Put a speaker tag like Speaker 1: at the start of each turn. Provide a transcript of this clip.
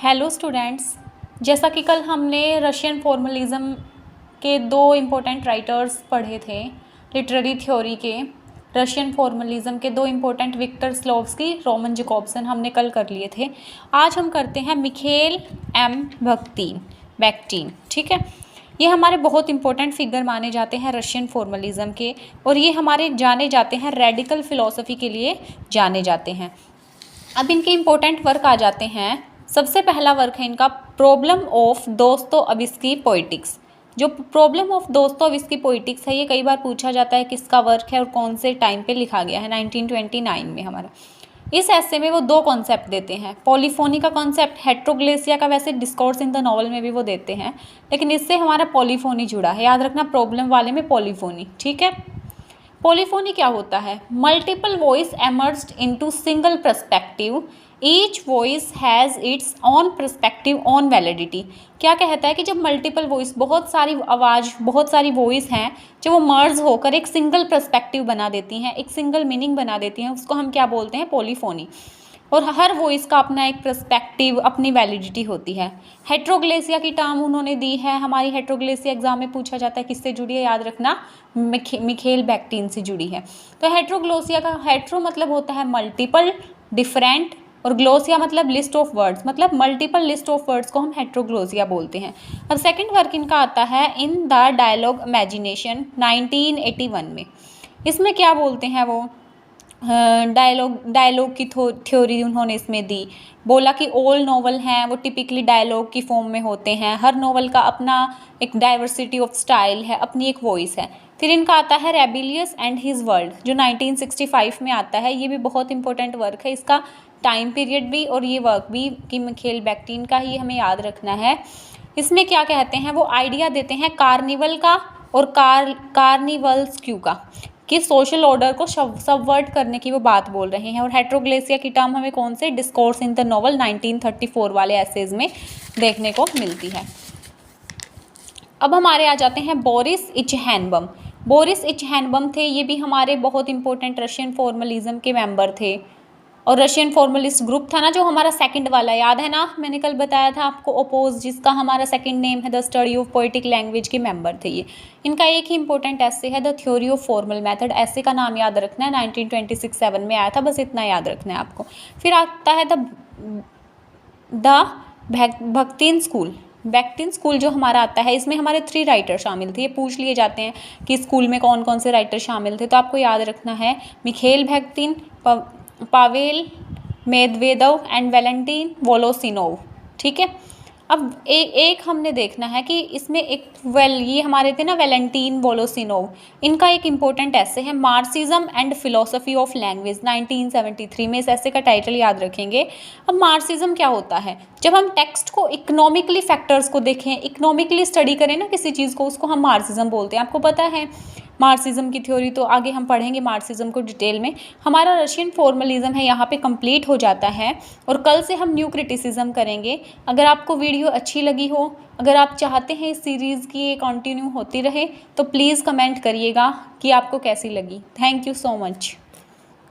Speaker 1: Hello students, जैसा कि कल हमने रशियन फॉर्मलिज्म के दो इम्पोर्टेंट राइटर्स पढ़े थे, लिटरेरी थ्योरी के रशियन फॉर्मलिज्म के दो इम्पोर्टेंट विक्टर स्लोव्स्की, रोमन जैकोब्सन हमने कल कर लिए थे। आज हम करते हैं मिखेल एम बैक्टीन। ठीक है, ये हमारे बहुत इंपॉर्टेंट फिगर माने जाते हैं रशियन फॉर्मलिज्म के, और ये हमारे जाने जाते हैं रेडिकल फिलॉसफी के लिए जाने जाते हैं। अब इनके इम्पोर्टेंट वर्क आ जाते हैं। सबसे पहला वर्क है इनका प्रॉब्लम ऑफ दोस्तोयेव्स्की पोएटिक्स। जो प्रॉब्लम ऑफ दोस्तोयेव्स्की पोएटिक्स है, ये कई बार पूछा जाता है किसका वर्क है और कौन से टाइम पे लिखा गया है। 1929 में हमारा। इस ऐसे में वो दो कॉन्सेप्ट देते हैं, पॉलीफोनी का कॉन्सेप्ट, हेट्रोग्लेसिया का वैसे डिस्कोर्स इन द नॉवल में भी वो देते हैं, लेकिन इससे हमारा पॉलीफोनी जुड़ा है। याद रखना, प्रॉब्लम वाले में पॉलीफोनी। ठीक है, पॉलीफोनी क्या होता है? Multiple voice emerged into single perspective, each voice has its on perspective on validity. क्या कहता है कि जब मल्टीपल वॉइस, बहुत सारी आवाज़, बहुत सारी वॉइस हैं, जब वो मर्ज होकर एक सिंगल पर्सपेक्टिव बना देती हैं, एक सिंगल मीनिंग बना देती हैं, उसको हम क्या बोलते हैं? पॉलीफोनी। और हर वॉइस का अपना एक पर्सपेक्टिव, अपनी वैलिडिटी होती है। हेट्रोग्लेसिया की टर्म उन्होंने दी है। हमारी हेट्रोग्लेसिया एग्जाम में पूछा जाता है किससे जुड़ी है? याद रखना, मिखेल बैक्टीन से जुड़ी है। तो हेट्रोग्लोसिया का हेट्रो मतलब होता है मल्टीपल, डिफरेंट, और ग्लोसिया मतलब लिस्ट ऑफ वर्ड्स, मतलब मल्टीपल लिस्ट ऑफ वर्ड्स को हम हेट्रोग्लोसिया बोलते हैं। अब सेकंड वर्क इनका आता है इन द डायलॉग इमेजिनेशन 1981 में। इसमें क्या बोलते हैं वो? डायलॉग की थ्योरी उन्होंने इसमें दी। बोला कि ऑल नॉवल हैं वो टिपिकली डायलॉग की फॉर्म में होते हैं। हर नॉवल का अपना एक डाइवर्सिटी ऑफ स्टाइल है, अपनी एक वॉइस है। फिर इनका आता है रेबिलियस एंड हिज वर्ल्ड, जो 1965 में आता है। ये भी बहुत इंपॉर्टेंट वर्क है। इसका टाइम पीरियड भी और ये वर्क भी कि मिखेल बैक्टीन का ही हमें याद रखना है। इसमें क्या कहते हैं? वो आइडिया देते हैं कार्निवल का और कार्निवल्स्क्यू का, कि सोशल ऑर्डर को सबवर्ट करने की वो बात बोल रहे हैं। और हेट्रोग्लेसिया की टर्म हमें कौन से? डिस्कोर्स इन द नॉवल 1934 वाले एसेज में देखने को मिलती है। अब हमारे आ जाते हैं बोरिस इचहैनबम। बोरिस इचहैनबम थे, ये भी हमारे बहुत इंपॉर्टेंट रशियन फॉर्मलिज्म के मेंबर थे। और रशियन फॉर्मलिस्ट ग्रुप था ना जो हमारा सेकंड वाला, याद है ना? मैंने कल बताया था आपको, ओपोज, जिसका हमारा सेकंड नेम है the study of poetic language के मेंबर थे ये। इनका एक ही इंपॉर्टेंट ऐसे है the theory of formal method. ऐसे का नाम याद रखना है, 1926-7 में आया था, बस इतना याद रखना है आपको। फिर आता है द बैक्टीन स्कूल। बैक्टीन स्कूल जो हमारा आता है, इसमें हमारे 3 राइटर शामिल थे। ये पूछ लिए जाते हैं कि स्कूल में कौन कौन से राइटर शामिल थे, तो आपको याद रखना है Mikhail Bakhtin, Pavel Medvedev and Valentin Voloshinov. ठीक है, अब एक हमने देखना है कि इसमें एक ये हमारे थे ना वैलेंटीन वोलोसिनोव, इनका एक इम्पोर्टेंट ऐसे है Marxism and philosophy of language 1973 में। इस ऐसे का टाइटल याद रखेंगे। अब मार्क्सिज्म क्या होता है? जब हम टेक्स्ट को इकोनॉमिकली फैक्टर्स को देखें, इकोनॉमिकली स्टडी करें ना किसी चीज़ को, उसको हम मार्क्सिज्म बोलते हैं। आपको पता है मार्क्सिज्म की थ्योरी, तो आगे हम पढ़ेंगे मार्क्सिज्म को डिटेल में। हमारा रशियन फॉर्मलिज्म है यहाँ पे कंप्लीट हो जाता है, और कल से हम न्यू क्रिटिसिज्म करेंगे। अगर आपको वीडियो अच्छी लगी हो, अगर आप चाहते हैं इस सीरीज़ की ये कंटिन्यू होती रहे, तो प्लीज़ कमेंट करिएगा कि आपको कैसी लगी। Thank you so much.